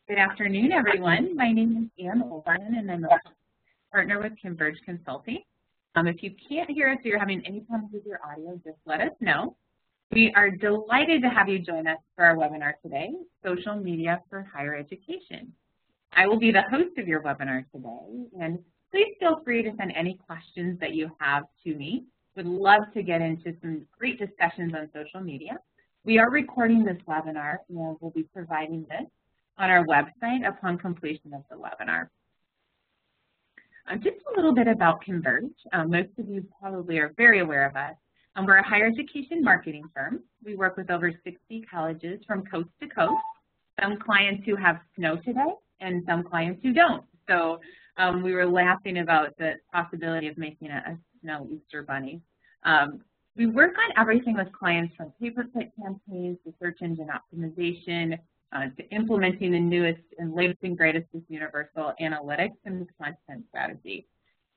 Good afternoon, everyone. My name is Ann Olin, and I'm a partner with Converge Consulting. If you can't hear us or you're having any problems with your audio, just let us know. We are delighted to have you join us for our webinar today, Social Media for Higher Education. I will be the host of your webinar today, and please feel free to send any questions that you have to me. Would love to get into some great discussions on social media. We are recording this webinar, and we'll be providing this on our website upon completion of the webinar. Just a little bit about Converge. Most of you probably are very aware of us. We're a higher education marketing firm. We work with over 60 colleges from coast to coast, some clients who have snow today and some clients who don't. So we were laughing about the possibility of making a snow Easter bunny. We work on everything with clients from pay-per-click campaigns to search engine optimization, to implementing the newest and latest and greatest with universal analytics and content strategy.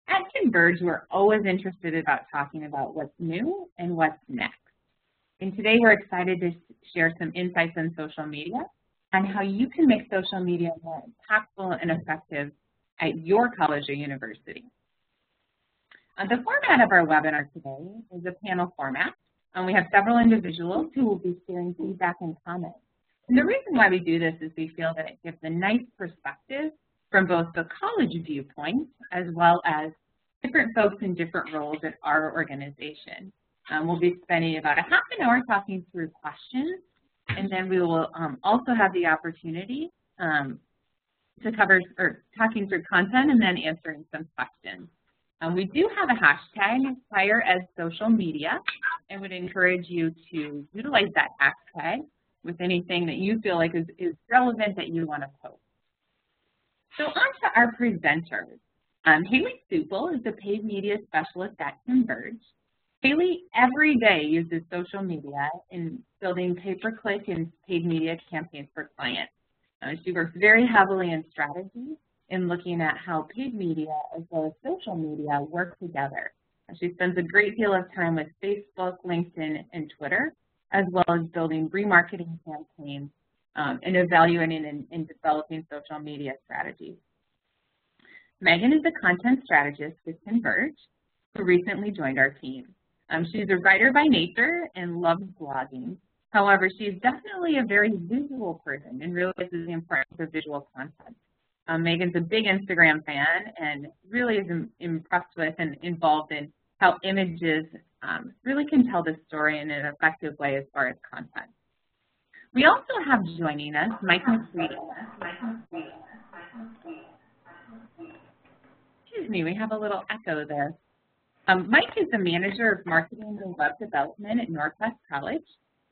At Converge, we're always interested about talking about what's new and what's next. And today we're excited to share some insights on social media and how you can make social media more impactful and effective at your college or university. The format of our webinar today is a panel format. We have several individuals who will be sharing feedback and comments. And the reason why we do this is we feel that it gives a nice perspective from both the college viewpoint as well as different folks in different roles at our organization. We'll be spending about a half an hour talking through questions, and then we will also have the opportunity to cover talking through content and then answering some questions. We do have a hashtag, HigherEdSocialMedia, and would encourage you to utilize that hashtag with anything that you feel like is relevant that you want to post. So on to our presenters. Haley Supel is the paid media specialist at Converge. Haley every day uses social media in building pay-per-click and paid media campaigns for clients. She works very heavily in strategy in looking at how paid media as well as social media work together. She spends a great deal of time with Facebook, LinkedIn, and Twitter, as well as building remarketing campaigns and evaluating and developing social media strategies. Megan is a content strategist with Converge, who recently joined our team. She's a writer by nature and loves blogging. However, she's definitely a very visual person and realizes the importance of visual content. Megan's a big Instagram fan and really is impressed with and involved in how images really can tell the story in an effective way as far as content. We also have joining us Mike McCready. Excuse me, we have a little echo there. Mike is the manager of marketing and web development at Northwest College.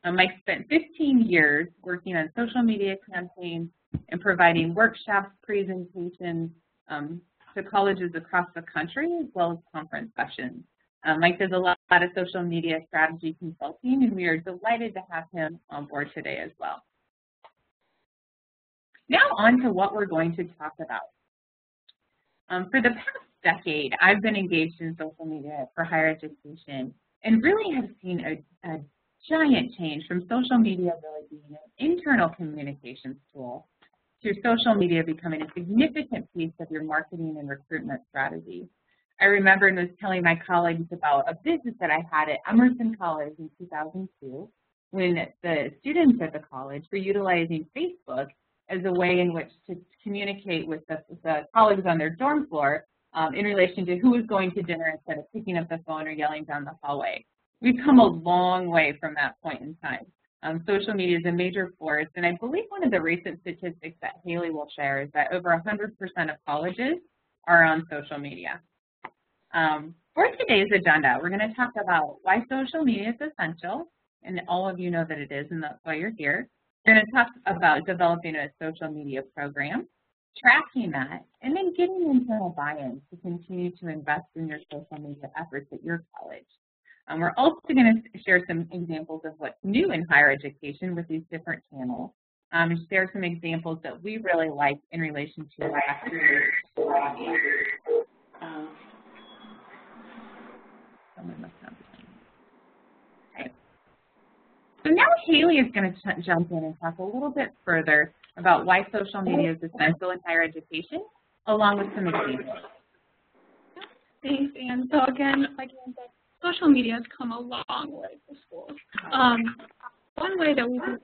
Mike spent 15 years working on social media campaigns and providing workshops, presentations to colleges across the country, as well as conference sessions. Mike does a lot of social media strategy consulting, and we are delighted to have him on board today as well. Now on to what we're going to talk about. For the past decade, I've been engaged in social media for higher education and really have seen a giant change from social media really being an internal communications tool to social media becoming a significant piece of your marketing and recruitment strategy. I remember and was telling my colleagues about a visit that I had at Emerson College in 2002 when the students at the college were utilizing Facebook as a way in which to communicate with the colleagues on their dorm floor in relation to who was going to dinner instead of picking up the phone or yelling down the hallway. We've come a long way from that point in time. Social media is a major force, and I believe one of the recent statistics that Haley will share is that over 100% of colleges are on social media. For today's agenda, we're going to talk about why social media is essential, and all of you know that it is, and that's why you're here. We're going to talk about developing a social media program, tracking that, and then getting internal buy-in to continue to invest in your social media efforts at your college. We're also going to share some examples of what's new in higher education with these different channels, and share some examples that we really like in relation to So now Haley is going to jump in and talk a little bit further about why social media is essential in higher education, along with some examples. Thanks, Anne. So again, like Anne said, social media has come a long way for schools. One way that we think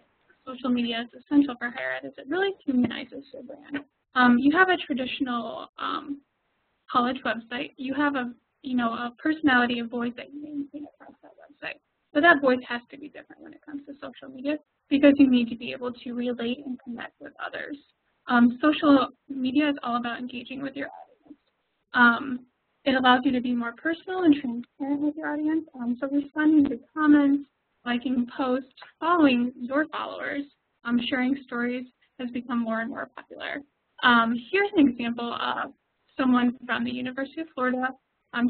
social media is essential for higher ed is it really humanizes your brand. You have a traditional college website. You have a personality, a voice that you maintain across that website. So that voice has to be different when it comes to social media because you need to be able to relate and connect with others. Social media is all about engaging with your audience. It allows you to be more personal and transparent with your audience. So responding to comments, liking posts, following your followers, sharing stories has become more and more popular. Here's an example of someone from the University of Florida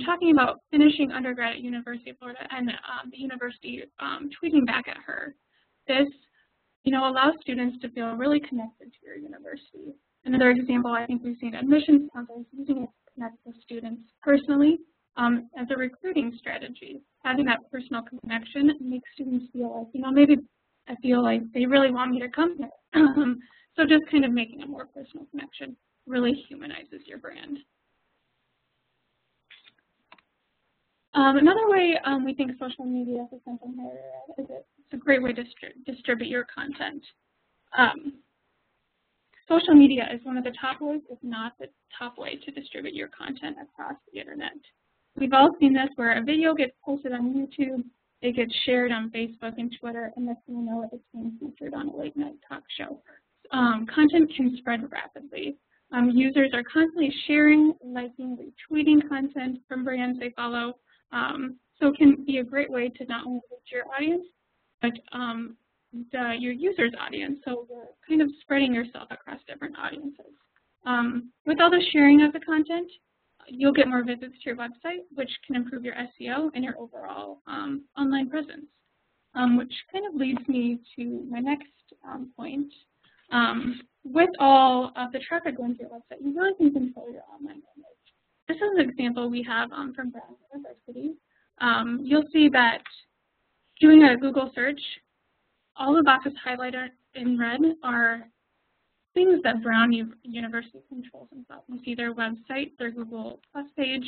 talking about finishing undergrad at University of Florida and the university tweeting back at her. This, allows students to feel really connected to your university. Another example, I think we've seen admissions counselors using it to connect with students personally as a recruiting strategy. Having that personal connection makes students feel like, maybe I feel like they really want me to come here. So just kind of making a more personal connection really humanizes your brand. Another way we think social media is essential in higher ed is it's a great way to distribute your content. Social media is one of the top ways, if not the top way, to distribute your content across the internet. We've all seen this where a video gets posted on YouTube, it gets shared on Facebook and Twitter, and next thing you know, it's being featured on a late night talk show. Content can spread rapidly. Users are constantly sharing, liking, retweeting content from brands they follow. So it can be a great way to not only reach your audience, but your user's audience. So you're kind of spreading yourself across different audiences. With all the sharing of the content, you'll get more visits to your website, which can improve your SEO and your overall online presence, which kind of leads me to my next point. With all of the traffic going to your website, you really can control your online image. This is an example we have from Brown University. You'll see that doing a Google search, all the boxes highlighted in red are things that Brown University controls themselves. You see their website, their Google Plus page,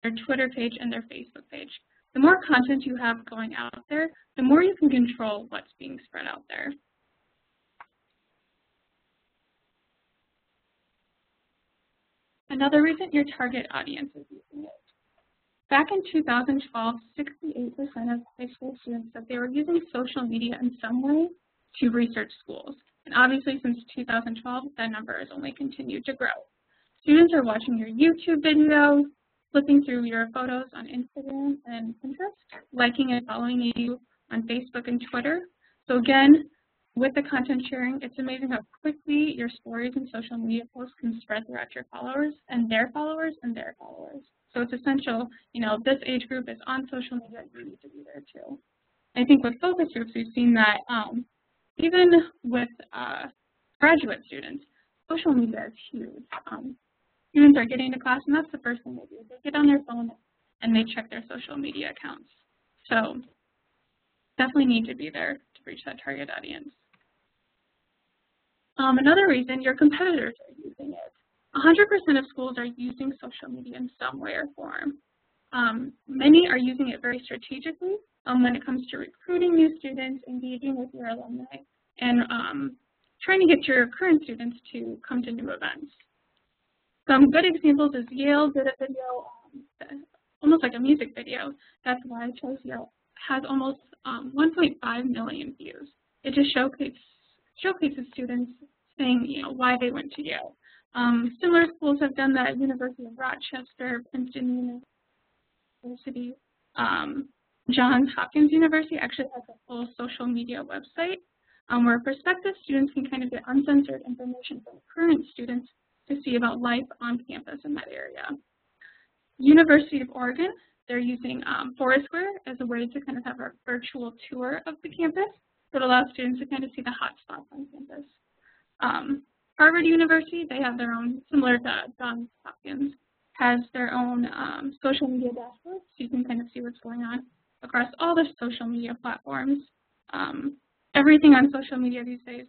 their Twitter page, and their Facebook page. The more content you have going out there, the more you can control what's being spread out there. Another reason, your target audience is using it. Back in 2012, 68% of high school students said they were using social media in some way to research schools. And obviously, since 2012, that number has only continued to grow. Students are watching your YouTube videos, flipping through your photos on Instagram and Pinterest, liking and following you on Facebook and Twitter. So again, with the content sharing, it's amazing how quickly your stories and social media posts can spread throughout your followers and their followers and their followers. So it's essential, this age group is on social media, you need to be there too. I think with focus groups, we've seen that even with graduate students, social media is huge. Students are getting to class, and that's the first thing they do. They get on their phone and they check their social media accounts. So definitely need to be there to reach that target audience. Another reason, your competitors are using it. 100% of schools are using social media in some way or form. Many are using it very strategically when it comes to recruiting new students, engaging with your alumni, and trying to get your current students to come to new events. Some good examples is Yale did a video, almost like a music video. That's why I chose Yale. Has almost 1.5 million views. It just showcases students saying, why they went to Yale. Similar schools have done that. University of Rochester, Princeton University, Johns Hopkins University actually has a full social media website where prospective students can kind of get uncensored information from current students to see about life on campus in that area. University of Oregon, they're using Foursquare as a way to kind of have a virtual tour of the campus that allows students to kind of see the hot spots on campus. Harvard University, they have their own, similar to Johns Hopkins, has their own social media dashboard, so you can kind of see what's going on across all the social media platforms. everything on social media these days,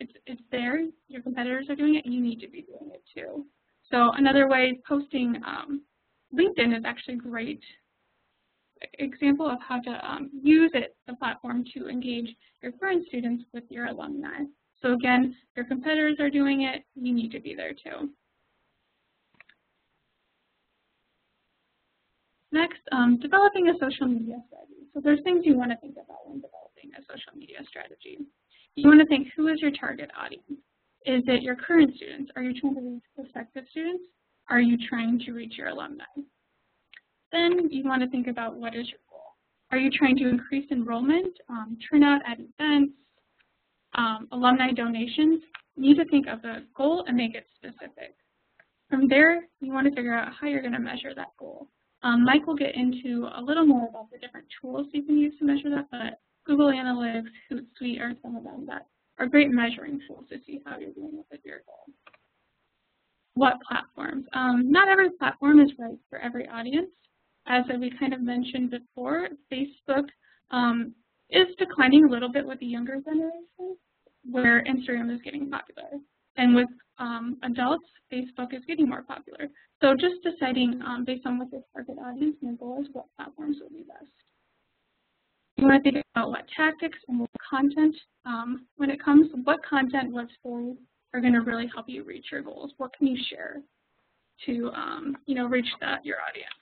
it's there. Your competitors are doing it, and you need to be doing it too. So another way, posting LinkedIn is actually a great example of how to use the platform to engage your current students with your alumni. So again, your competitors are doing it, you need to be there too. Next, developing a social media strategy. So there's things you want to think about when developing a social media strategy. You want to think, who is your target audience? Is it your current students? Are you trying to reach prospective students? Are you trying to reach your alumni? Then you want to think about, what is your goal? Are you trying to increase enrollment, turnout at events, alumni donations? You need to think of the goal and make it specific. From there, you want to figure out how you're going to measure that goal. Mike will get into a little more about the different tools you can use to measure that, but Google Analytics, Hootsuite are some of them that are great measuring tools to see how you're doing with your goal. What platforms? Not every platform is right for every audience. As we kind of mentioned before, Facebook is declining a little bit with the younger generation, where Instagram is getting popular. And with adults, Facebook is getting more popular. So just deciding based on what your target audience and your goal is, what platforms will be best. You want to think about what tactics and what content, when it comes to what content, what stories are going to really help you reach your goals. What can you share to reach your audience?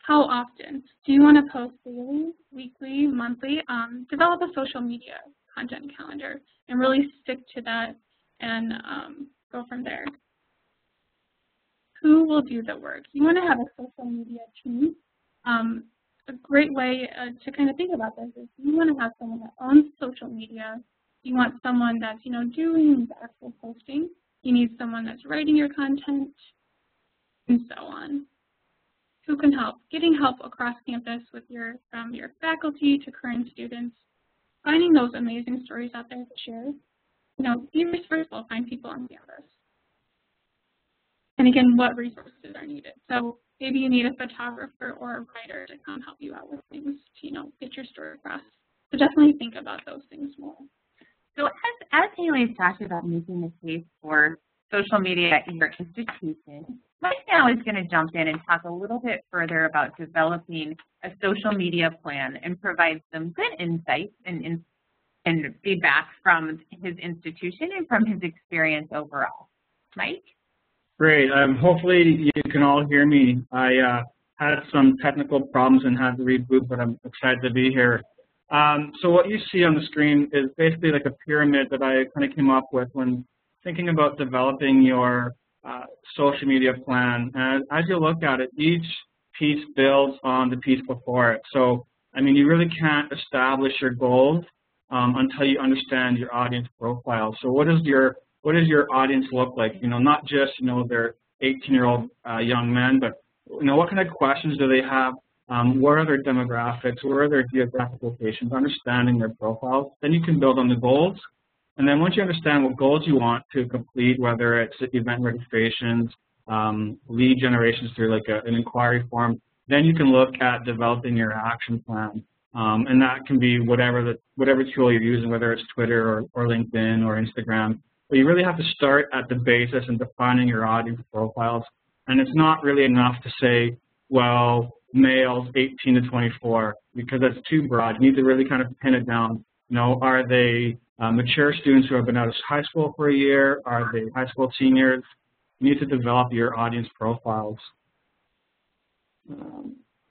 How often? Do you want to post daily, weekly, monthly? Develop a social media content calendar and really stick to that and go from there. Who will do the work? You want to have a social media team. A great way to kind of think about this is you want to have someone that owns social media. You want someone that's, doing the actual posting. You need someone that's writing your content, and so on. Who can help? Getting help across campus with from your faculty to current students. Finding those amazing stories out there to share. Be resourceful, find people on campus. And again, what resources are needed? So maybe you need a photographer or a writer to come help you out with things to, get your story across. So definitely think about those things more. So as Haley's talked about making the case for social media at your institution, Mike now is going to jump in and talk a little bit further about developing a social media plan and provide some good insights and feedback from his institution and from his experience overall. Mike? Great. Hopefully you can all hear me. I had some technical problems and had to reboot, but I'm excited to be here. So what you see on the screen is basically like a pyramid that I kind of came up with when thinking about developing your social media plan. And as you look at it, each piece builds on the piece before it. So, you really can't establish your goals until you understand your audience profile. So what does your audience look like? Not just, their 18-year-old young men, but, what kind of questions do they have? What are their demographics? What are their geographic locations? Understanding their profiles. Then you can build on the goals. And then once you understand what goals you want to complete, whether it's event registrations, lead generations through like an inquiry form, then you can look at developing your action plan. And that can be whatever tool you're using, whether it's Twitter or LinkedIn or Instagram. But you really have to start at the basis and defining your audience profiles. And it's not really enough to say, well, males 18 to 24, because that's too broad. You need to really kind of pin it down. Are they mature students who have been out of high school for a year? Are they high school seniors? You need to develop your audience profiles.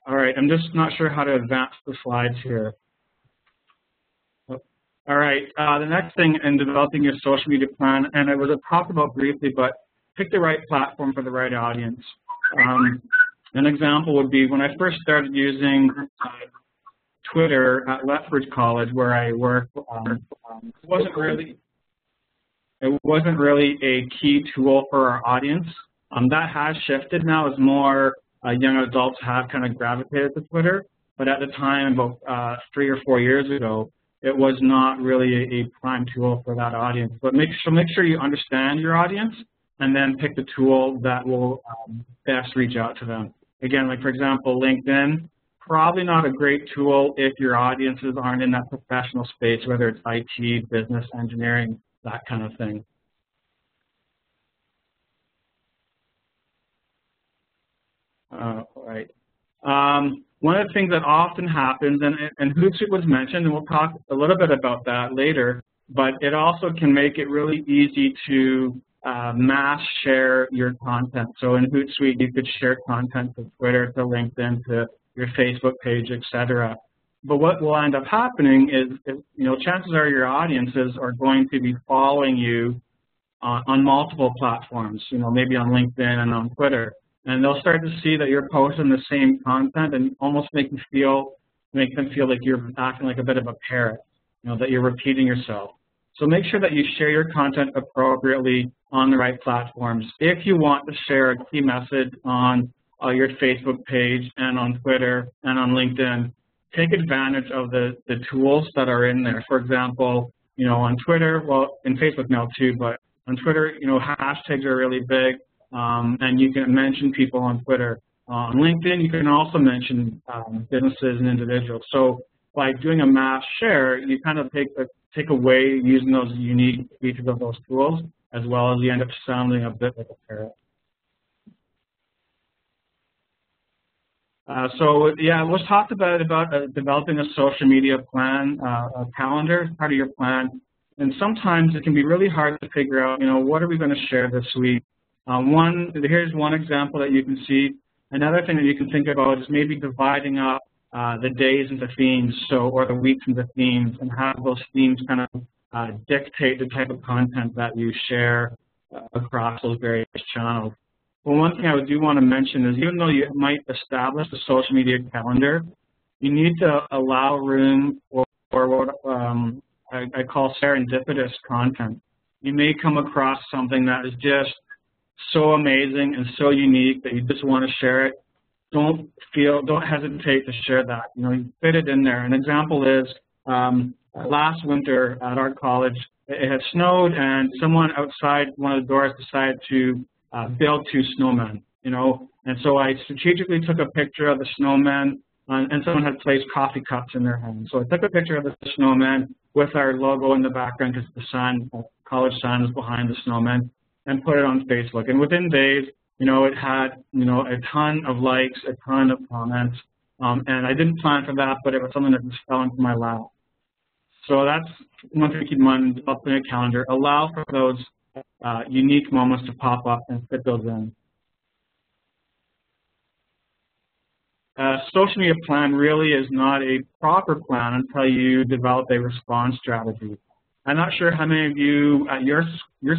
All right, I'm just not sure how to advance the slides here. All right, the next thing in developing your social media plan, and it was talked about briefly, but pick the right platform for the right audience. An example would be when I first started using Twitter at Lethbridge College, where I work. It wasn't really a key tool for our audience. That has shifted now as more young adults have kind of gravitated to Twitter. But at the time, about 3 or 4 years ago, it was not really a prime tool for that audience. But make sure you understand your audience and then pick the tool that will best reach out to them. Again, like for example, LinkedIn. probably not a great tool if your audiences aren't in that professional space, whether it's IT, business, engineering, that kind of thing. Right. One of the things that often happens, and Hootsuite was mentioned, and we'll talk a little bit about that later, but it also can make it really easy to mass share your content. So in Hootsuite, you could share content to Twitter, to LinkedIn, to your Facebook page, etc. But what will end up happening is, chances are your audiences are going to be following you on multiple platforms, maybe on LinkedIn and on Twitter. And they'll start to see that you're posting the same content and almost make them feel like you're acting like a bit of a parrot, that you're repeating yourself. So make sure that you share your content appropriately on the right platforms. If you want to share a key message on your Facebook page and on Twitter and on LinkedIn, take advantage of the tools that are in there. For example, on Twitter, well, in Facebook now too, but on Twitter, hashtags are really big. And you can mention people on Twitter. On LinkedIn, you can also mention businesses and individuals. So by doing a mass share, you kind of take away using those unique features of those tools, as well as you end up sounding a bit like a parrot. So yeah, let's talk about developing a social media plan, a calendar as part of your plan. And sometimes it can be really hard to figure out, what are we going to share this week? Here's one example that you can see. Another thing that you can think about is maybe dividing up the days into themes, or the weeks into themes, and have those themes kind of dictate the type of content that you share across those various channels. Well, one thing I do want to mention is, even though you might establish a social media calendar, you need to allow room for what I call serendipitous content. You may come across something that is just so amazing and so unique that you just want to share it. Don't hesitate to share that. You fit it in there. An example is last winter at our college, it had snowed, and someone outside one of the doors decided to build 2 snowmen. And so I strategically took a picture of the snowmen, and someone had placed coffee cups in their hands. So I took a picture of the snowmen with our logo in the background, because the sun, college sun, is behind the snowmen, and put it on Facebook. And within days, it had, a ton of likes, a ton of comments. And I didn't plan for that, but it was something that just fell into my lap. So that's one thing to keep in mind, developing a calendar. Allow for those unique moments to pop up and fit those in. Social media plan really is not a proper plan until you develop a response strategy. I'm not sure how many of you at your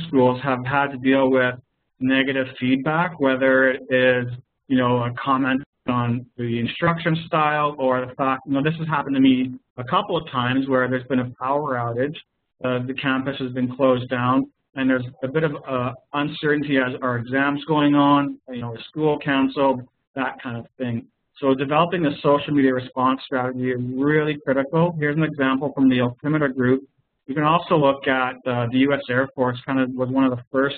schools have had to deal with negative feedback, whether it is, a comment on the instruction style, or the fact, this has happened to me a couple of times where there's been a power outage, the campus has been closed down, and there's a bit of uncertainty as are exams going on, is school canceled, that kind of thing. So developing a social media response strategy is really critical. Here's an example from the Altimeter group. You can also look at the U.S. Air Force, was one of the first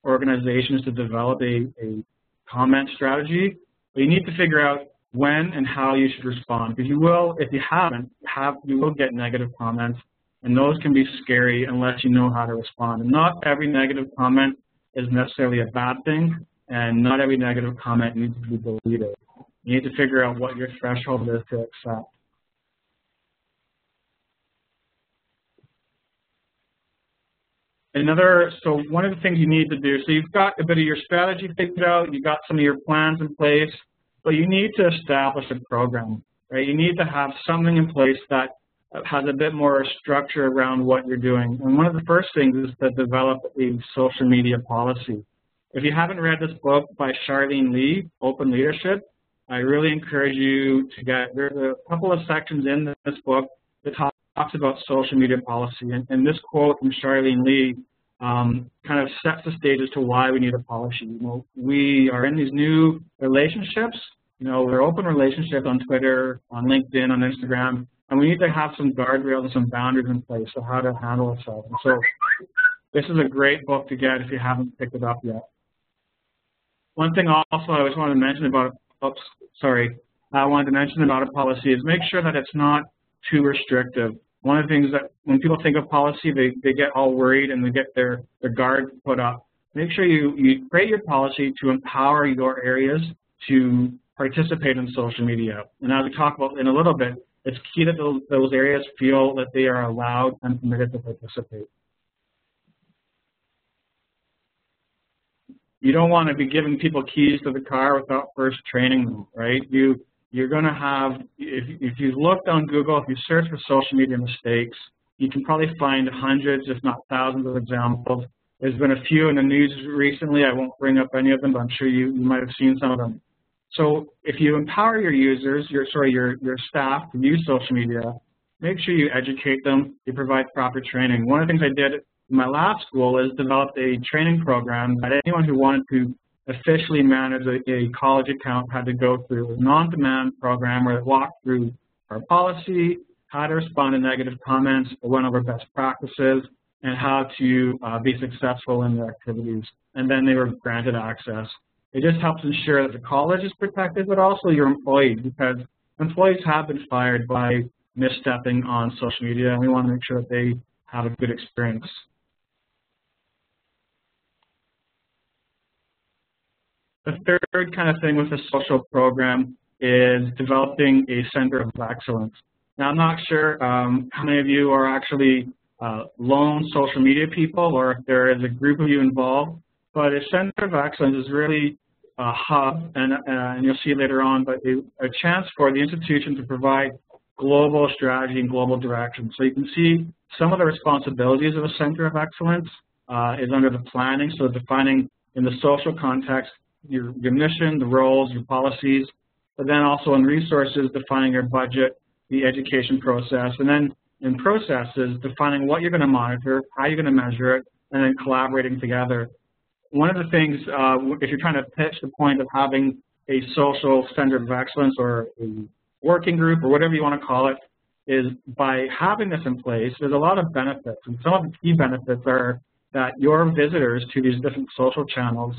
organizations to develop a comment strategy. But you need to figure out when and how you should respond. Because if you haven't, you will get negative comments, and those can be scary unless you know how to respond. And not every negative comment is necessarily a bad thing, and not every negative comment needs to be deleted. You need to figure out what your threshold is to accept. So one of the things you need to do, so you've got a bit of your strategy figured out, you've got some of your plans in place, but you need to establish a program, right? You need to have something in place that has a bit more structure around what you're doing. And one of the first things is to develop a social media policy. If you haven't read this book by Charlene Lee, Open Leadership, I really encourage you to there's a couple of sections in this book that talks about social media policy. And this quote from Charlene Lee kind of sets the stage as to why we need a policy. We are in these new relationships. We're open relationships on Twitter, on LinkedIn, on Instagram, and we need to have some guardrails and some boundaries in place for how to handle ourselves. And so this is a great book to get if you haven't picked it up yet. One thing also I always want to mention about, I wanted to mention about a policy is make sure that it's not too restrictive. One of the things that when people think of policy, they get all worried and they get their guard put up. Make sure you create your policy to empower your areas to participate in social media. And as we talk about in a little bit, it's key that those areas feel that they are allowed and permitted to participate. You don't want to be giving people keys to the car without first training them, right? You're going to have, if you looked on Google, if you search for social media mistakes, you can probably find hundreds, if not thousands of examples. There's been a few in the news recently. I won't bring up any of them, but I'm sure you might have seen some of them. So if you empower your users, your staff to use social media, make sure you educate them, you provide proper training. One of the things I did in my last school is developed a training program that anyone who wanted to officially manage a college account had to go through. It was a non-demand program where it walked through our policy, how to respond to negative comments, went over best practices, and how to be successful in their activities. And then they were granted access. It just helps ensure that the college is protected, but also your employees, because employees have been fired by misstepping on social media, and we want to make sure that they have a good experience. The third kind of thing with a social program is developing a center of excellence. Now, I'm not sure how many of you are actually lone social media people or if there is a group of you involved, but a center of excellence is really a hub, and you'll see later on, but a chance for the institution to provide global strategy and global direction. So you can see some of the responsibilities of a center of excellence is under the planning, so defining in the social context your mission, the roles, your policies, but then also in resources, defining your budget, the education process, and then in processes, defining what you're going to monitor, how you're going to measure it, and then collaborating together. One of the things, if you're trying to pitch the point of having a social center of excellence or a working group or whatever you want to call it, is by having this in place, there's a lot of benefits. And some of the key benefits are that your visitors to these different social channels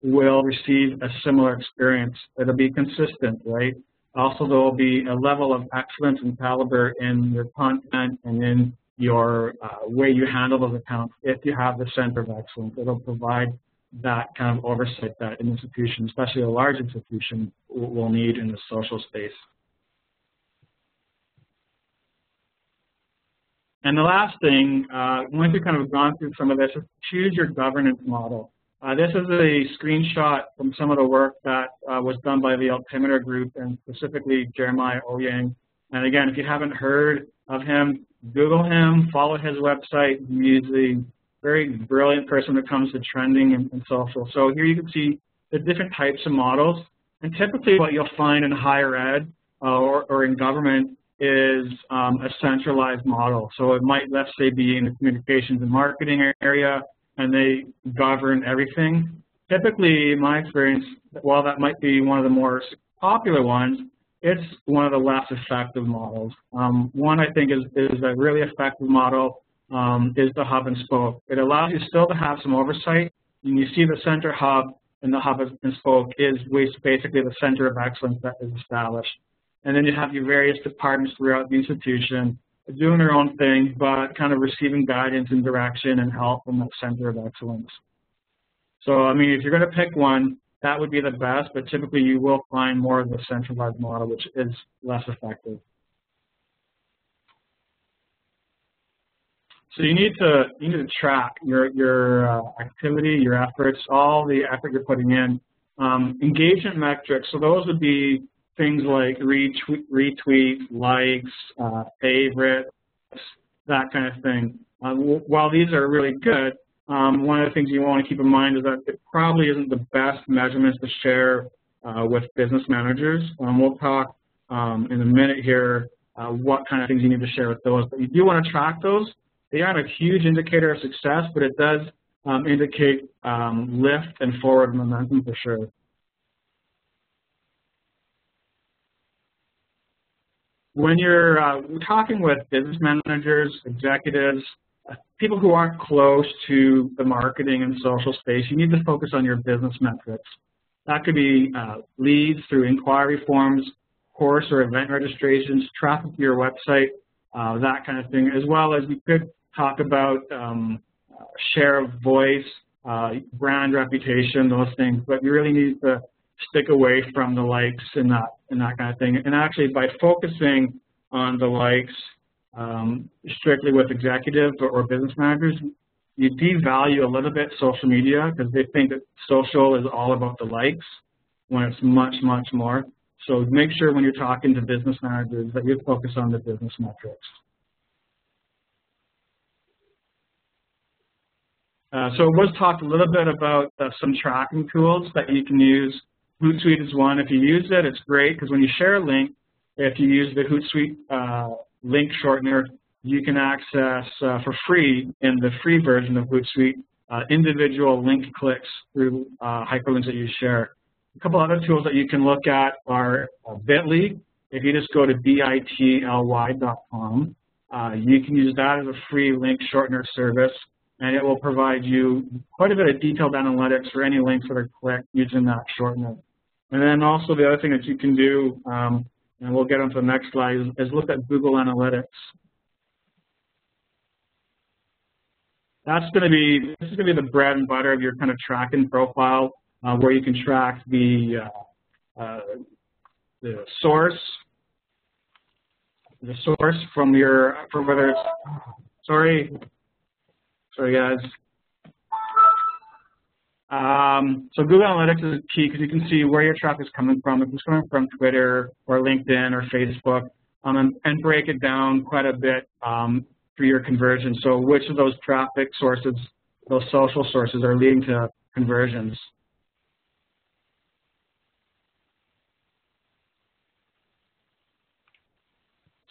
will receive a similar experience. It'll be consistent, right? Also, there will be a level of excellence and caliber in your content and in your way you handle those accounts. If you have the center of excellence, it'll provide that kind of oversight that an institution, especially a large institution, will need in the social space. And the last thing, once we've kind of gone through some of this, is choose your governance model. This is a screenshot from some of the work that was done by the Altimeter Group and specifically Jeremiah Ouyang. And again, if you haven't heard of him, Google him, follow his website. He's a very brilliant person when it comes to trending and social. So here you can see the different types of models. And typically what you'll find in higher ed or in government is a centralized model. So it might, let's say, be in the communications and marketing area, and they govern everything. Typically, in my experience, while that might be one of the more popular ones, it's one of the less effective models. One I think is a really effective model is the hub and spoke. It allows you still to have some oversight, and you see the center hub and the hub and spoke is basically the center of excellence that is established. And then you have your various departments throughout the institution doing their own thing, but kind of receiving guidance and direction and help from that center of excellence. So, I mean, if you're going to pick one, that would be the best, but typically you will find more of the centralized model, which is less effective. So you need to track your activity, your efforts, all the effort you're putting in. Engagement metrics, so those would be things like retweets, likes, favorites, that kind of thing. While these are really good, one of the things you want to keep in mind is that it probably isn't the best measurements to share with business managers. We'll talk in a minute here what kind of things you need to share with those. But you do want to track those. They aren't a huge indicator of success, but it does indicate lift and forward momentum for sure. When you're talking with business managers, executives, people who aren't close to the marketing and social space, you need to focus on your business metrics. That could be leads through inquiry forms, course or event registrations, traffic to your website, that kind of thing, as well as we could talk about share of voice, brand reputation, those things, but you really need to stick away from the likes and that kind of thing. And actually, by focusing on the likes strictly with executives or business managers, you devalue a little bit social media because they think that social is all about the likes when it's much, much more. So make sure when you're talking to business managers that you focus on the business metrics. So it was talked a little bit about some tracking tools that you can use. Hootsuite is one. If you use it, it's great because when you share a link, if you use the Hootsuite link shortener, you can access for free in the free version of Hootsuite individual link clicks through hyperlinks that you share. A couple other tools that you can look at are Bitly. If you just go to bitly.com, you can use that as a free link shortener service, and it will provide you quite a bit of detailed analytics for any links that are clicked using that shortener. And then also the other thing that you can do, and we'll get onto the next slide, is look at Google Analytics. This is going to be the bread and butter of your kind of tracking profile, where you can track the source from whether it's, sorry guys. So Google Analytics is key because you can see where your traffic is coming from. If it's coming from Twitter or LinkedIn or Facebook, and break it down quite a bit for your conversion. So which of those traffic sources, those social sources, are leading to conversions.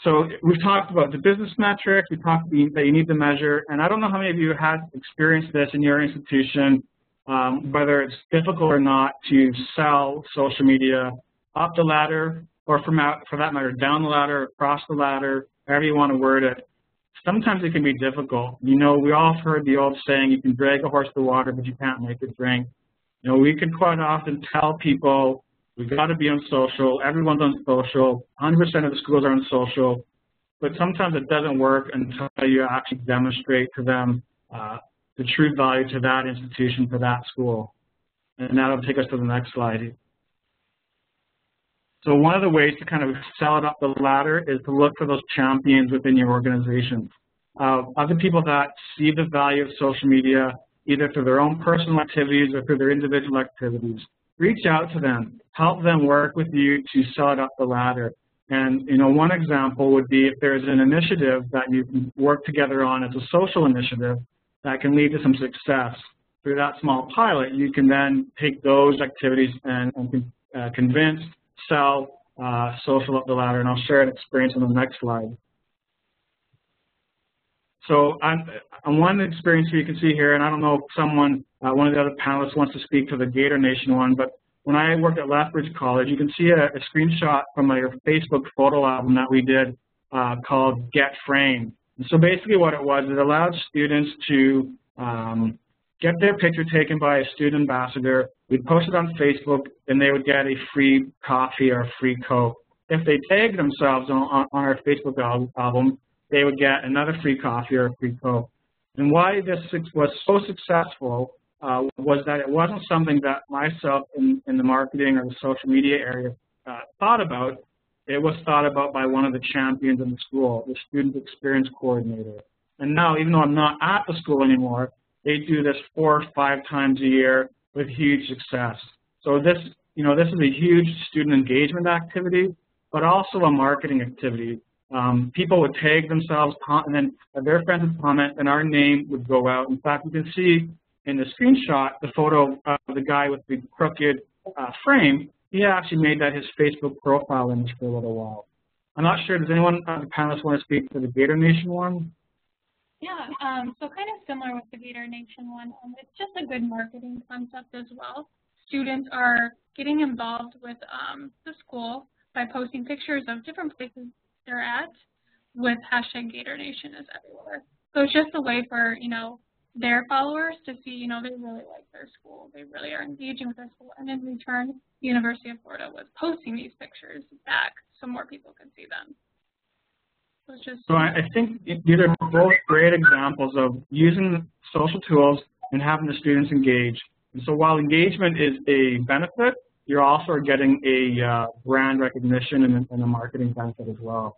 So we've talked about the business metrics, we talked that you need to measure, and I don't know how many of you have experienced this in your institution, whether it's difficult or not to sell social media up the ladder, or for that matter, down the ladder, across the ladder, however you want to word it. Sometimes it can be difficult. You know, we all have heard the old saying, you can drag a horse to water, but you can't make it drink. You know, we can quite often tell people, we've got to be on social, everyone's on social, 100% of the schools are on social, but sometimes it doesn't work until you actually demonstrate to them the true value to that institution, for that school. And that'll take us to the next slide. So one of the ways to kind of sell it up the ladder is to look for those champions within your organization. Other people that see the value of social media, either through their own personal activities or through their individual activities. Reach out to them, help them work with you to sell it up the ladder. And you know, one example would be if there's an initiative that you can work together on as a social initiative that can lead to some success. Through that small pilot, you can then take those activities and convince, sell social up the ladder, and I'll share an experience on the next slide. So on one experience you can see here, and I don't know if someone, one of the other panelists wants to speak to the Gator Nation one, but when I worked at Lethbridge College, you can see a screenshot from my Facebook photo album that we did called Get Framed. And so basically what it was, it allowed students to get their picture taken by a student ambassador. We'd post it on Facebook, and they would get a free coffee or a free Coke. If they tagged themselves on our Facebook album, they would get another free coffee or a free Coke. And why this was so successful was that it wasn't something that myself in the marketing or the social media area thought about. It was thought about by one of the champions in the school, the student experience coordinator. And now, even though I'm not at the school anymore, they do this 4 or 5 times a year with huge success. So this, you know, this is a huge student engagement activity, but also a marketing activity. People would tag themselves, and then their friends would comment, and our name would go out. In fact, you can see in the screenshot the photo of the guy with the crooked frame. He actually made that his Facebook profile image for a little while. I'm not sure, does anyone on the panelists want to speak to the Gator Nation one? Yeah, so kind of similar with the Gator Nation one. It's just a good marketing concept as well. Students are getting involved with the school by posting pictures of different places they're at with hashtag Gator Nation is everywhere. So it's just a way for, you know, their followers to see, you know, they really like their school, they really are engaging with their school, and in return, the University of Florida was posting these pictures back so more people could see them. So I think these are both great examples of using social tools and having the students engage. And so while engagement is a benefit, you're also getting a brand recognition and a marketing benefit as well.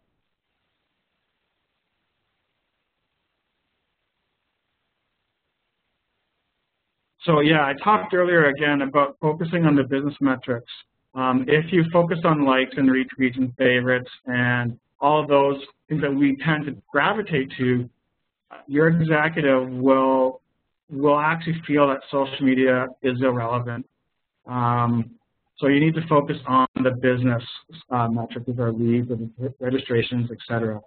So yeah, I talked earlier again about focusing on the business metrics. If you focus on likes and retweets and favorites and all of those things that we tend to gravitate to, your executive will actually feel that social media is irrelevant. So you need to focus on the business metrics of our leads, of registrations, et cetera.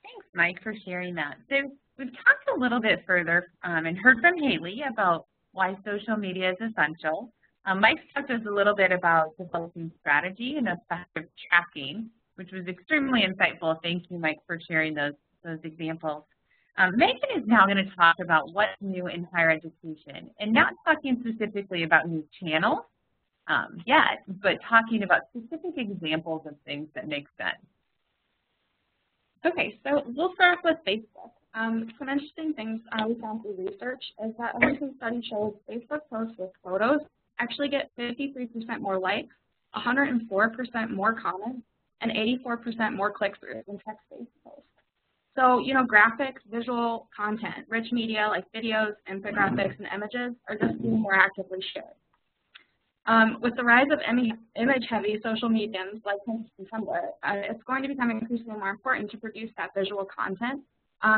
Thanks, Mike, for sharing that. So we've talked a little bit further and heard from Haley about why social media is essential. Mike talked to us a little bit about developing strategy and effective tracking, which was extremely insightful. Thank you, Mike, for sharing those examples. Megan is now going to talk about what's new in higher education, and not talking specifically about new channels yet, but talking about specific examples of things that make sense. Okay, so we'll start with Facebook. Some interesting things we found through research is that a recent study shows Facebook posts with photos actually get 53% more likes, 104% more comments, and 84% more click-throughs than text-based posts. So, you know, graphics, visual content, rich media like videos, infographics, and images are just being more actively shared. With the rise of image-heavy social mediums like Pinterest and Tumblr, it's going to become increasingly more important to produce that visual content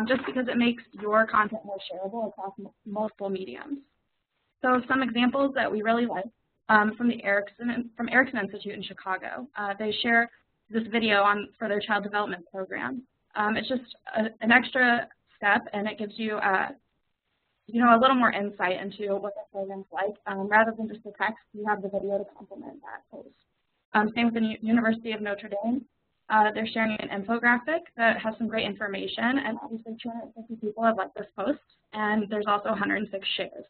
just because it makes your content more shareable across multiple mediums. So some examples that we really like from Erickson Institute in Chicago. They share this video for their child development program. It's just an extra step, and it gives you, you know, a little more insight into what that program's like. Rather than just the text, you have the video to complement that post. Same with the University of Notre Dame. They're sharing an infographic that has some great information, and obviously 250 people have liked this post, and there's also 106 shares.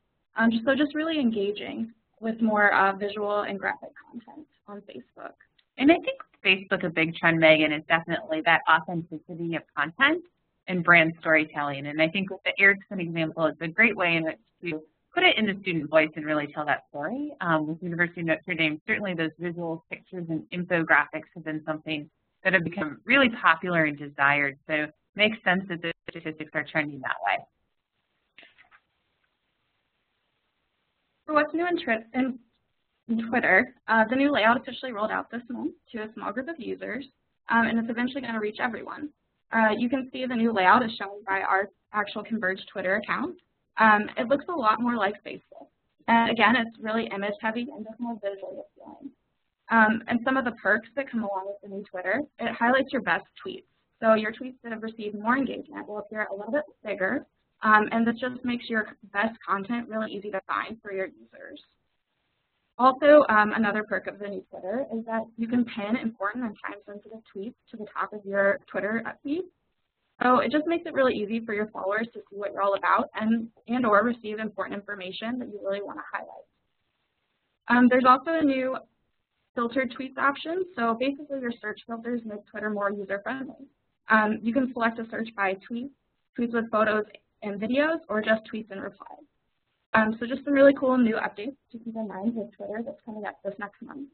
So just really engaging with more visual and graphic content on Facebook. And I think Facebook, a big trend, Megan, is definitely that authenticity of content and brand storytelling. And I think with the Erickson example, it's a great way in which to put it in the student voice and really tell that story. With University of Notre Dame, certainly those visual pictures and infographics have been something that have become really popular and desired. So it makes sense that the statistics are trending that way. For what's new in Twitter, the new layout officially rolled out this month to a small group of users, and it's eventually going to reach everyone. You can see the new layout is shown by our actual Converge Twitter account. It looks a lot more like Facebook. And again, it's really image heavy and just more visually appealing. And some of the perks that come along with the new Twitter, it highlights your best tweets. So your tweets that have received more engagement will appear a little bit bigger, and this just makes your best content really easy to find for your users. Also, another perk of the new Twitter is that you can pin important and time-sensitive tweets to the top of your Twitter feed. So it just makes it really easy for your followers to see what you're all about and or receive important information that you really want to highlight. There's also a new filtered tweets option. So basically your search filters make Twitter more user-friendly. You can select a search by tweets with photos and videos, or just tweets and replies. So just some really cool new updates to keep in mind with Twitter that's coming up this next month.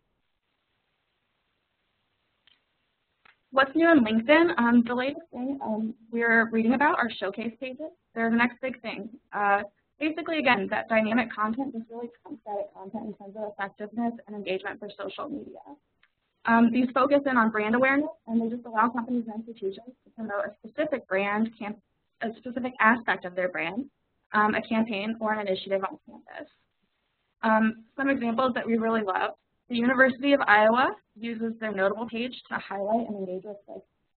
What's new on LinkedIn? The latest thing we're reading about are showcase pages. They're the next big thing. Basically, again, that dynamic content just really trumps static content in terms of effectiveness and engagement for social media. These focus in on brand awareness, and they just allow companies and institutions to promote a specific brand, a specific aspect of their brand, a campaign, or an initiative on campus. Some examples that we really love. The University of Iowa uses their notable page to highlight and engage with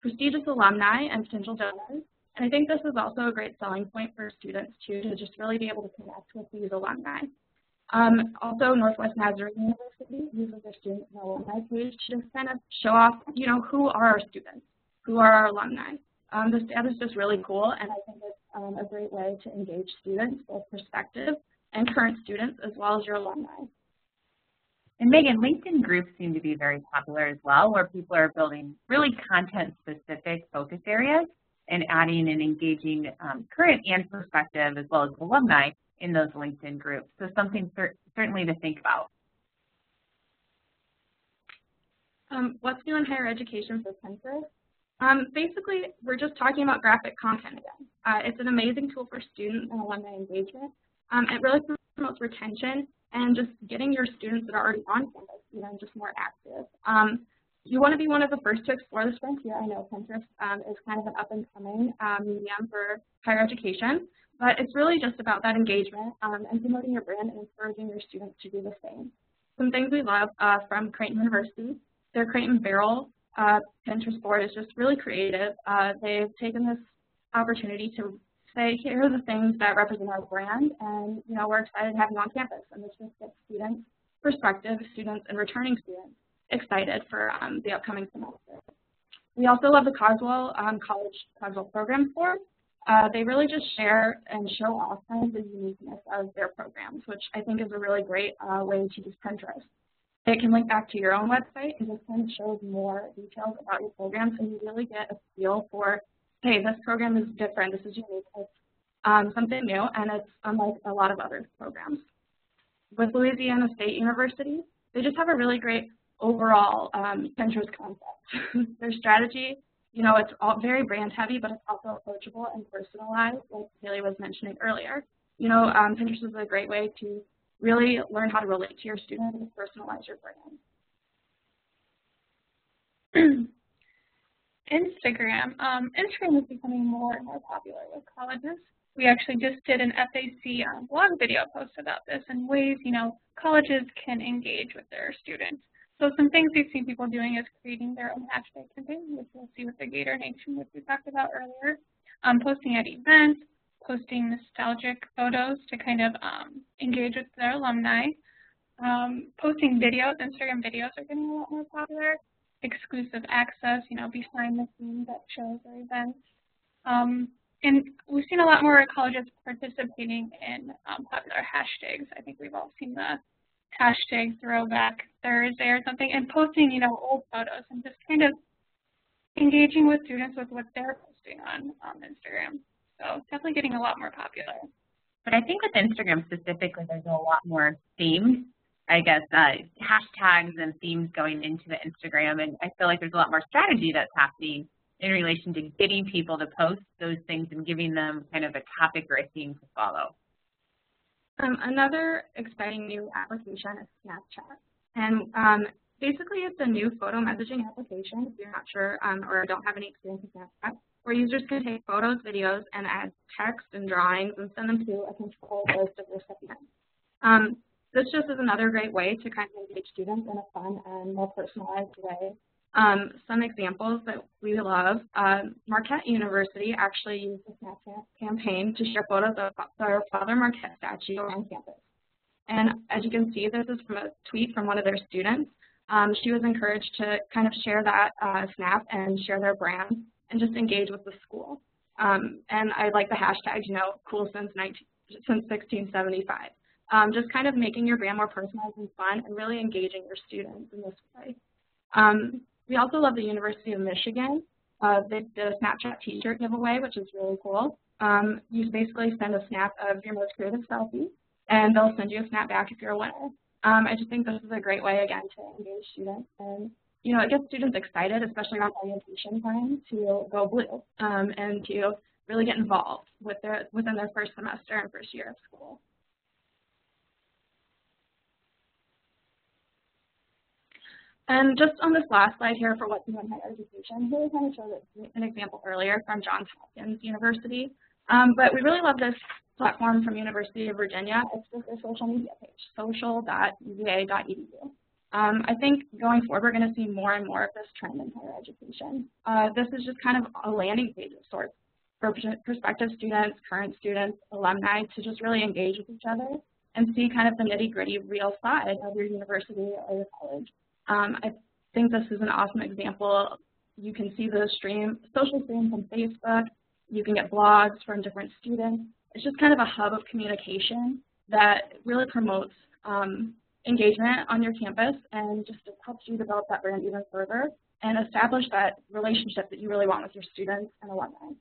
prestigious alumni and potential donors. And I think this is also a great selling point for students too, to just really be able to connect with these alumni. Also, Northwest Nazarene University uses their student and alumni page to just kind of show off, you know, who are our students, who are our alumni. This tab is just really cool, and I think it's a great way to engage students, both prospective and current students, as well as your alumni. And Megan, LinkedIn groups seem to be very popular as well, where people are building really content-specific focus areas and adding and engaging current and prospective, as well as alumni, in those LinkedIn groups. So something certainly to think about. What's new in higher education for Pinterest? Basically, we're just talking about graphic content again. It's an amazing tool for student and alumni engagement. It really promotes retention and just getting your students that are already on campus, just more active. You want to be one of the first to explore this frontier. I know Pinterest is kind of an up-and-coming medium for higher education, but it's really just about that engagement and promoting your brand and encouraging your students to do the same. Some things we love from Creighton University, their Creighton Barrel Pinterest board is just really creative. They've taken this opportunity to say, here are the things that represent our brand, and we're excited to have you on campus. And this just gets students, prospective students, and returning students excited for the upcoming semester. We also love the Coswell College Coswell Programs Board. They really just share and show off kind of the uniqueness of their programs, which I think is a really great way to use Pinterest. It can link back to your own website and just kind of shows more details about your programs, and you really get a feel for, hey, this program is different, this is unique, it's something new, and it's unlike a lot of other programs. With Louisiana State University, they just have a really great overall Pinterest concept. Their strategy, it's all very brand heavy, but it's also approachable and personalized, like Haley was mentioning earlier. Pinterest is a great way to really learn how to relate to your students and personalize your brand. Instagram. Instagram is becoming more and more popular with colleges. We actually just did an FAC blog video post about this and ways, colleges can engage with their students. So some things we've seen people doing is creating their own hashtag campaign, which we'll see with the Gator Nation, which we talked about earlier, posting at events, posting nostalgic photos to kind of engage with their alumni, posting videos. Instagram videos are getting a lot more popular, exclusive access, behind the scenes at shows or events. And we've seen a lot more colleges participating in popular hashtags. I think we've all seen the hashtag Throwback Thursday or something, and posting, old photos and just kind of engaging with students with what they're posting on Instagram. So it's definitely getting a lot more popular. But I think with Instagram specifically, there's a lot more themes, hashtags and themes going into the Instagram, and I feel like there's a lot more strategy that's happening in relation to getting people to post those things and giving them kind of a topic or a theme to follow. Another exciting new application is Snapchat. And basically, it's a new photo messaging application, if you're not sure or don't have any experience with Snapchat, where users can take photos, videos, and add text and drawings and send them to a controlled list of recipients. This just is another great way to kind of engage students in a fun and more personalized way. Some examples that we love, Marquette University actually used the Snapchat campaign to share photos of their Father Marquette statue around campus. And as you can see, this is from a tweet from one of their students. She was encouraged to kind of share that snap and share their brand and just engage with the school. And I like the hashtag, cool since 1675. Just kind of making your brand more personalized and fun and really engaging your students in this way. We also love the University of Michigan. They did a Snapchat t-shirt giveaway, which is really cool. You basically send a snap of your most creative selfie, and they'll send you a snap back if you're a winner. I just think this is a great way, again, to engage students. And, it gets students excited, especially around orientation time, to go blue and to really get involved within their first semester and first year of school. And just on this last slide here for what's new in higher education, really kind of showed an example earlier from Johns Hopkins University. But we really love this platform from University of Virginia. It's just their social media page, social.uva.edu. I think going forward, we're going to see more and more of this trend in higher education. This is just kind of a landing page of sorts for prospective students, current students, alumni to just really engage with each other and see kind of the nitty-gritty real side of your university or your college. I think this is an awesome example You can see the social stream from Facebook. You can get blogs from different students. It's just kind of a hub of communication that really promotes engagement on your campus and just helps you develop that brand even further and establish that relationship that you really want with your students and alumni.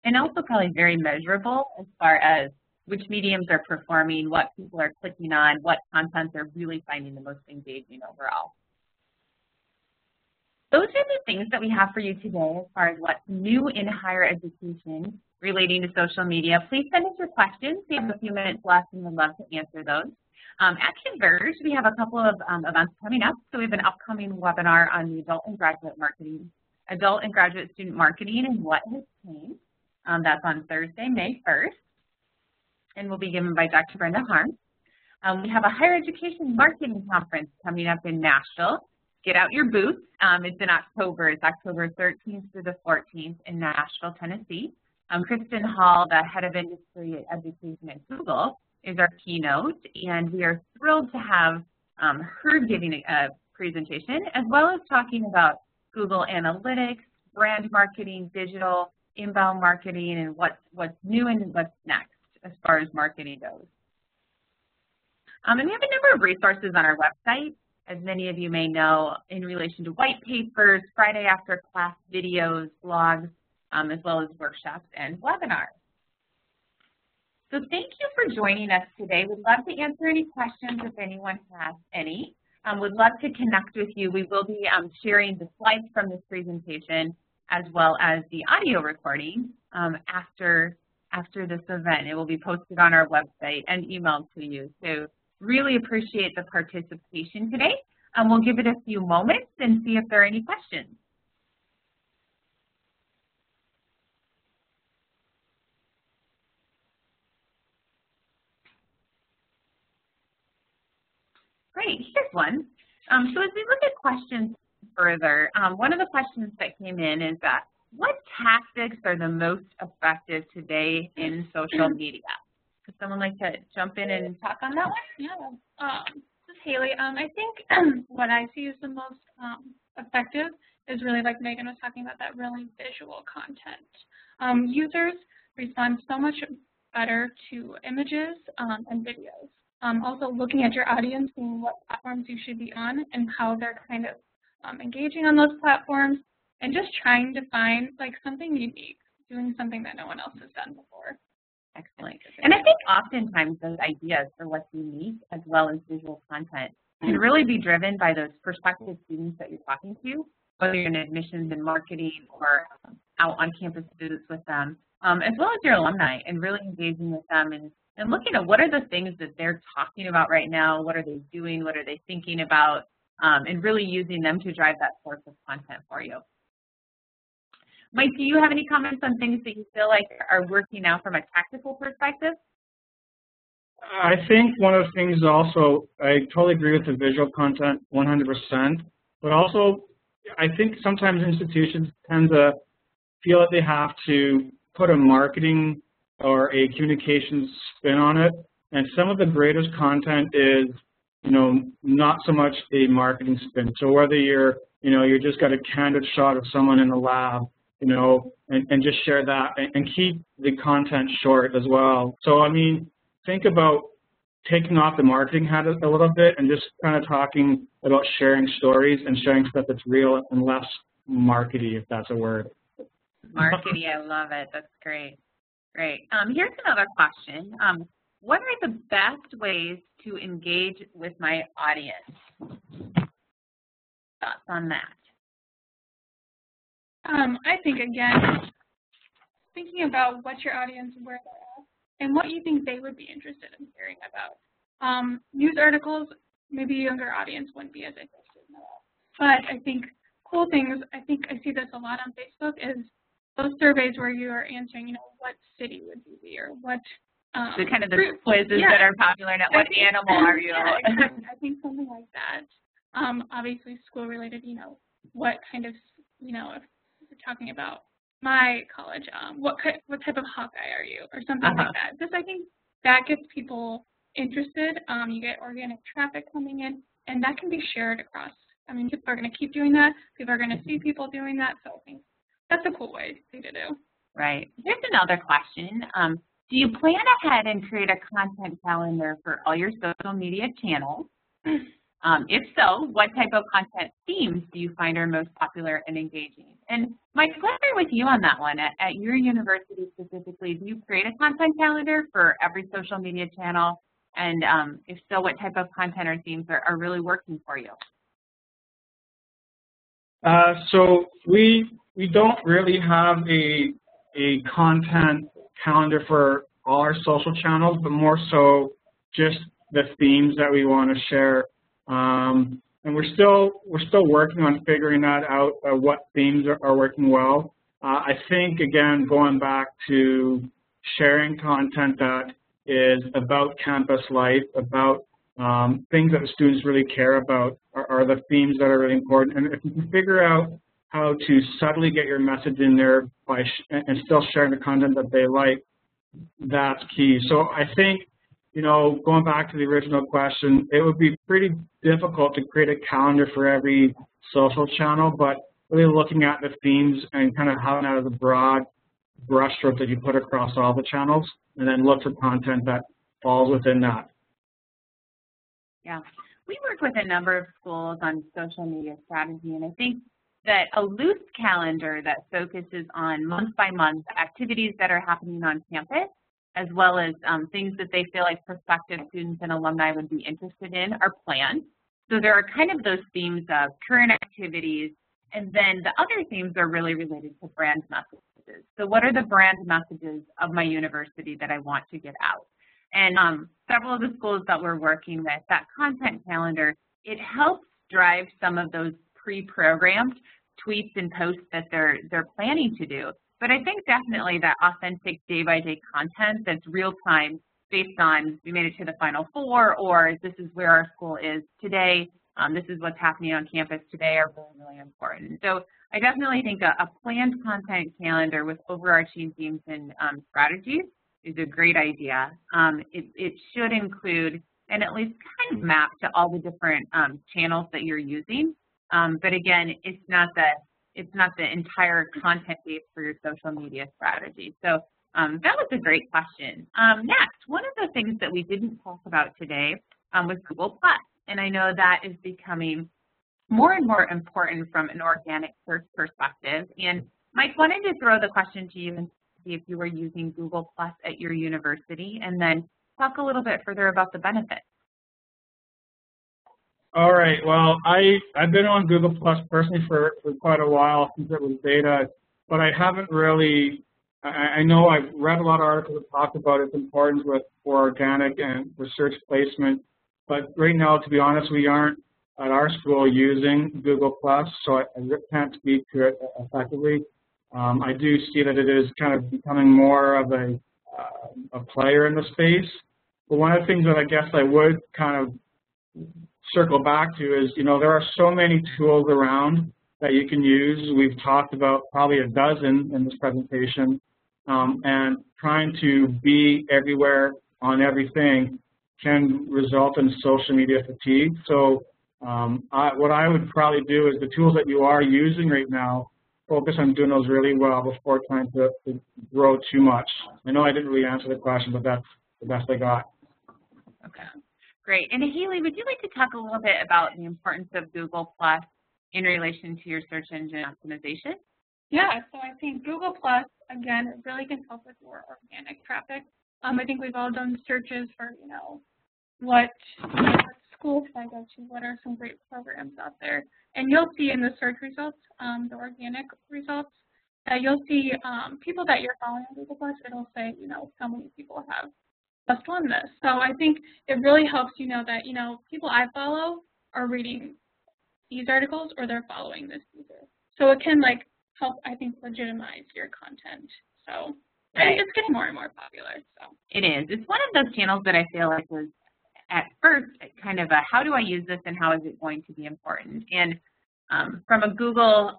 And also probably very measurable as far as which mediums are performing, what people are clicking on, what content they're really finding the most engaging overall. Those are the things that we have for you today as far as what's new in higher education relating to social media. Please send us your questions. We have a few minutes left and we'd love to answer those. At Converge, we have a couple of events coming up. So we have an upcoming webinar on the adult and graduate student marketing and what has changed. That's on Thursday, May 1st, and will be given by Dr. Brenda Harms. We have a higher education marketing conference coming up in Nashville. Get out your booths. It's in October. It's October 13th through the 14th in Nashville, Tennessee. Kristen Hall, the head of industry education at Google, is our keynote, and we are thrilled to have her giving a presentation, as well as talking about Google Analytics, brand marketing, digital, inbound marketing, and what's new and what's next as far as marketing goes. And we have a number of resources on our website, as many of you may know, in relation to white papers, Friday after class videos, blogs, as well as workshops and webinars. So thank you for joining us today. We'd love to answer any questions if anyone has any. We'd love to connect with you. We will be sharing the slides from this presentation as well as the audio recording after this event. It will be posted on our website and emailed to you. So really appreciate the participation today. We'll give it a few moments and see if there are any questions. Great, here's one. So as we look at questions further, one of the questions that came in is what tactics are the most effective today in social media? Would someone like to jump in and talk on that one? Yeah, this is Haley. I think what I see as the most effective is really, like Megan was talking about, that really visual content. Users respond so much better to images and videos. Also looking at your audience, seeing what platforms you should be on and how they're kind of engaging on those platforms, and just trying to find like something unique, doing something that no one else has done before. Excellent. And I think oftentimes those ideas for what's unique as well as visual content can really be driven by those prospective students that you're talking to, whether you're in admissions and marketing or out on campus visits with them, as well as your alumni, and really engaging with them and looking at what are the things that they're talking about right now, what are they doing, what are they thinking about, and really using them to drive that source of content for you. Mike, do you have any comments on things that you feel like are working now from a tactical perspective? I think one of the things also, I totally agree with the visual content 100%, but also I think sometimes institutions tend to feel that they have to put a marketing or a communications spin on it, and some of the greatest content is, not so much a marketing spin. So whether you're just got a candid shot of someone in the lab, and just share that and keep the content short as well. So, I mean, think about taking off the marketing hat a little bit and just kind of talking about sharing stories and sharing stuff that's real and less markety, if that's a word. Markety, I love it. That's great. Great. Here's another question. What are the best ways to engage with my audience? Thoughts on that? I think, again, thinking about what your audience, where they're at, and what you think they would be interested in hearing about. News articles, maybe a younger audience wouldn't be as interested in that. But I think cool things, I see this a lot on Facebook, is those surveys where you are answering, what city would you be, or what so kind of the quizzes that are popular now. What animal are you? Yeah, exactly. I think something like that. Obviously school related, what kind of, if we're talking about my college, what type of Hawkeye are you, or something like that. Just I think that gets people interested. You get organic traffic coming in, and that can be shared across I mean, people are going to keep doing that. People are going to see people doing that. So I think that's a cool thing to do. Right. Here's another question. Do you plan ahead and create a content calendar for all your social media channels? If so, what type of content themes do you find are most popular and engaging? And Mike, let's start with you on that one. At your university specifically, do you create a content calendar for every social media channel? And if so, what type of content or themes are really working for you? So we don't really have a content calendar for all our social channels, but more so just the themes that we want to share. And we're still working on figuring that out, what themes are working well. I think, again, going back to sharing content that is about campus life, about things that the students really care about are the themes that are really important. And if you can figure out how to subtly get your message in there and still sharing the content that they like, that's key. So I think, you know, going back to the original question, it would be pretty difficult to create a calendar for every social channel, but really looking at the themes and kind of having that as a broad brushstroke that you put across all the channels, and then look for content that falls within that. Yeah, we work with a number of schools on social media strategy, and I think that a loose calendar that focuses on month-by-month activities that are happening on campus, as well as things that they feel like prospective students and alumni would be interested in, are planned. So there are kind of those themes of current activities, and then the other themes are really related to brand messages. So what are the brand messages of my university that I want to get out? And several of the schools that we're working with, that content calendar, it helps drive some of those pre-programmed tweets and posts that they're planning to do. But I think definitely that authentic day-by-day content that's real-time based on we made it to the Final Four, or this is where our school is today, this is what's happening on campus today, are really, really important. So I definitely think a planned content calendar with overarching themes and strategies is a great idea. It should include and at least kind of map to all the different channels that you're using. But again, it's not the entire content base for your social media strategy. So that was a great question. Next, one of the things that we didn't talk about today was Google+. And I know that is becoming more and more important from an organic search perspective. And Mike, wanted to throw the question to you and see if you were using Google+ at your university, and then talk a little bit further about the benefits. All right. Well, I've been on Google+ personally for quite a while since it was beta, but I haven't really. I know I've read a lot of articles that talk about its importance for organic and research placement, but right now, to be honest, we aren't at our school using Google+, so I can't speak to it effectively. I do see that it is kind of becoming more of a player in the space. But one of the things that I guess I would kind of circle back to is, you know, there are so many tools around that you can use. We've talked about probably a dozen in this presentation, and trying to be everywhere on everything can result in social media fatigue. So what I would probably do is the tools that you are using right now, focus on doing those really well before trying to grow too much. I know I didn't really answer the question, but that's the best I got. Okay, great. And Haley, would you like to talk a little bit about the importance of Google+ in relation to your search engine optimization? Yeah, so I think Google+, again, it really can help with more organic traffic. I think we've all done searches for, you know, what school should I go to? What are some great programs out there? And you'll see in the search results, the organic results, you'll see people that you're following on Google+, it'll say, you know, how many people have just won this. So I think it really helps you know that, you know, people I follow are reading these articles or they're following this user. So it can, like, help, I think, legitimize your content. So it's getting more and more popular. So it is. It's one of those channels that I feel like was at first kind of a how do I use this and how is it going to be important? And from a Google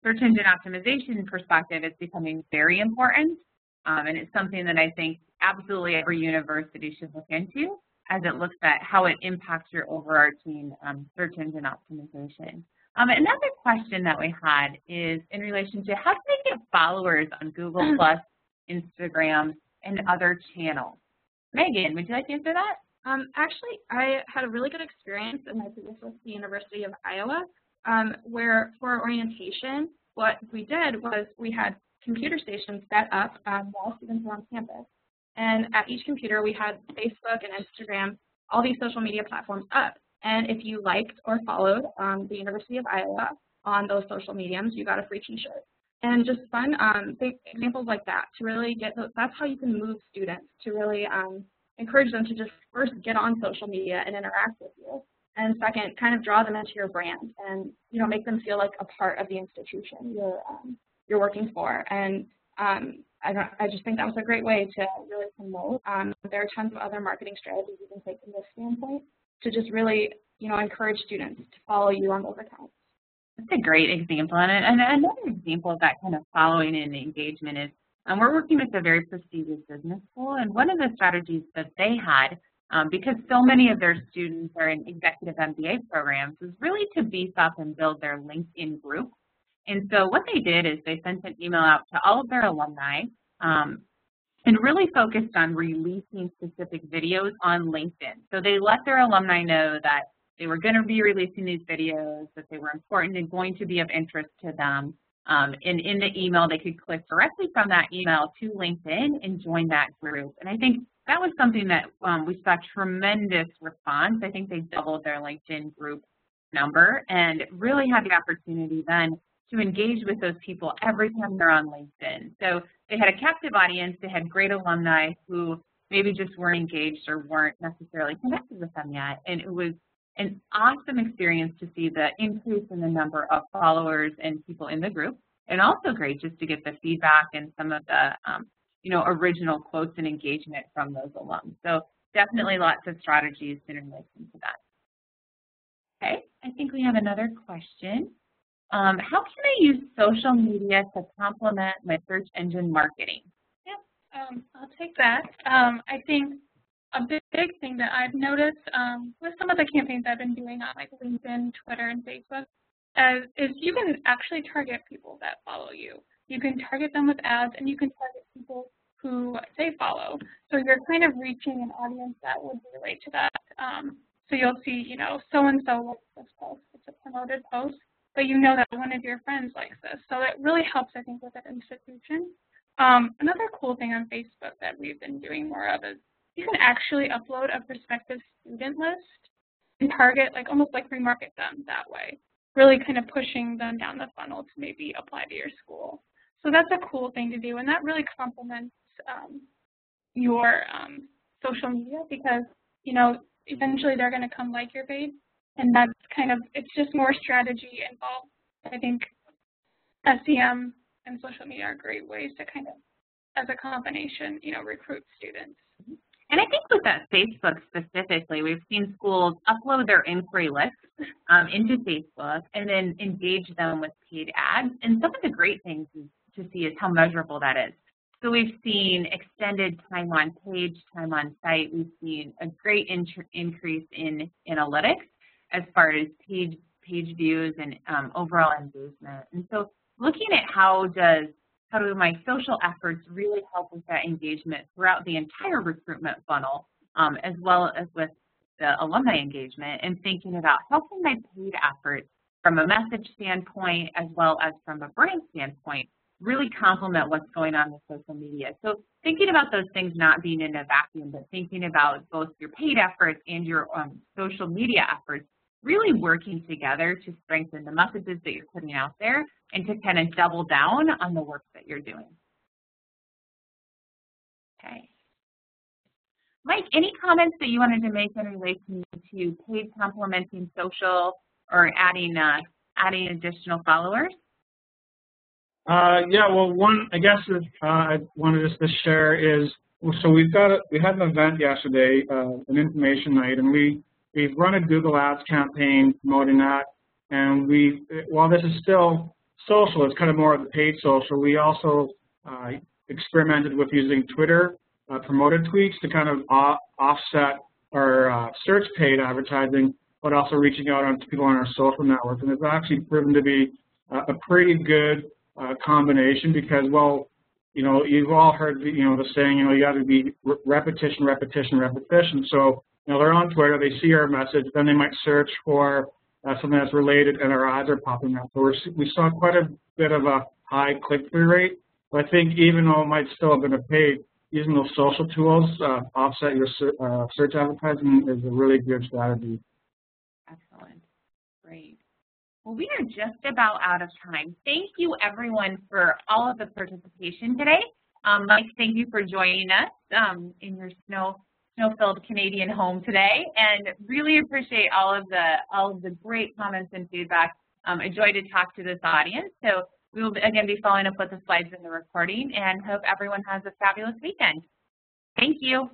search engine optimization perspective, it's becoming very important. And it's something that I think absolutely every university should look into. as it looks at how it impacts your overarching search engine optimization. Another question that we had is in relation to how can I get followers on Google+, Instagram, and other channels? Megan, would you like to answer that? Actually, I had a really good experience in my previous with the University of Iowa, where for orientation, what we did was we had computer stations set up while students were on campus. And at each computer, we had Facebook and Instagram, all these social media platforms up. And if you liked or followed the University of Iowa on those social mediums, you got a free t-shirt. And just fun examples like that to really get those, that's how you can move students to really encourage them to just first get on social media and interact with you. And second, kind of draw them into your brand and, you know, make them feel like a part of the institution you're working for. And I just think that was a great way to really promote. There are tons of other marketing strategies you can take from this standpoint to just really, you know, encourage students to follow you on those accounts. That's a great example. And another example of that kind of following and engagement is we're working with a very prestigious business school, and one of the strategies that they had, because so many of their students are in executive MBA programs, is really to beef up and build their LinkedIn group. And so what they did is they sent an email out to all of their alumni and really focused on releasing specific videos on LinkedIn. So they let their alumni know that they were going to be releasing these videos, that they were important and going to be of interest to them. And in the email, they could click directly from that email to LinkedIn and join that group. And I think that was something that we saw tremendous response. I think they doubled their LinkedIn group number and really had the opportunity then to engage with those people every time they're on LinkedIn. So they had a captive audience, they had great alumni who maybe just weren't engaged or weren't necessarily connected with them yet. And it was an awesome experience to see the increase in the number of followers and people in the group, and also great just to get the feedback and some of the you know, original quotes and engagement from those alums. So definitely lots of strategies in relation to that. Okay, I think we have another question. How can I use social media to complement my search engine marketing? Yeah, I'll take that. I think a big thing that I've noticed with some of the campaigns I've been doing on like LinkedIn, Twitter, and Facebook is you can actually target people that follow you. You can target them with ads, and you can target people who they follow. So you're kind of reaching an audience that would relate to that. So you'll see, you know, so-and-so likes this post. It's a promoted post, but you know that one of your friends likes this. So it really helps, I think, with an institution. Another cool thing on Facebook that we've been doing more of is you can actually upload a prospective student list and target, like almost like remarket them that way, really kind of pushing them down the funnel to maybe apply to your school. So that's a cool thing to do, and that really complements your social media because, you know, eventually they're going to come like your page, and that's kind of, it's just more strategy involved. I think SEM and social media are great ways to kind of, as a combination, you know, recruit students. And I think with that Facebook specifically, we've seen schools upload their inquiry lists into Facebook and then engage them with paid ads. And some of the great things to see is how measurable that is. So we've seen extended time on page, time on site. We've seen a great increase in analytics as far as page views and overall engagement. And so looking at how do my social efforts really help with that engagement throughout the entire recruitment funnel, as well as with the alumni engagement, and thinking about how can my paid efforts from a message standpoint as well as from a brand standpoint really complement what's going on with social media. So thinking about those things not being in a vacuum, but thinking about both your paid efforts and your social media efforts really working together to strengthen the messages that you're putting out there and to kind of double down on the work that you're doing. Okay. Mike, any comments that you wanted to make in relation to paid complementing social or adding additional followers? Yeah, well, one, I guess I wanted just to share is, so we had an event yesterday, an information night, and we've run a Google Ads campaign promoting that, and while this is still social, it's kind of more of the paid social, we also experimented with using Twitter promoted tweets to kind of offset our search paid advertising, but also reaching out to people on our social networks. And it's actually proven to be a pretty good combination because, well, you know, you've all heard, you know, the saying, you know, you got to be repetition, repetition, repetition. So, you know, they're on Twitter, they see our message, then they might search for something that's related, and our ads are popping up. So we saw quite a bit of a high click-through rate. But I think even though it might still have been a paid, using those social tools, offset your search advertising is a really good strategy. Excellent. Great. Well, we are just about out of time. Thank you, everyone, for all of the participation today. Mike, thank you for joining us in your snow-filled Canadian home today, and really appreciate all of the great comments and feedback. A joy to talk to this audience. So we will, again, be following up with the slides in the recording, and hope everyone has a fabulous weekend. Thank you.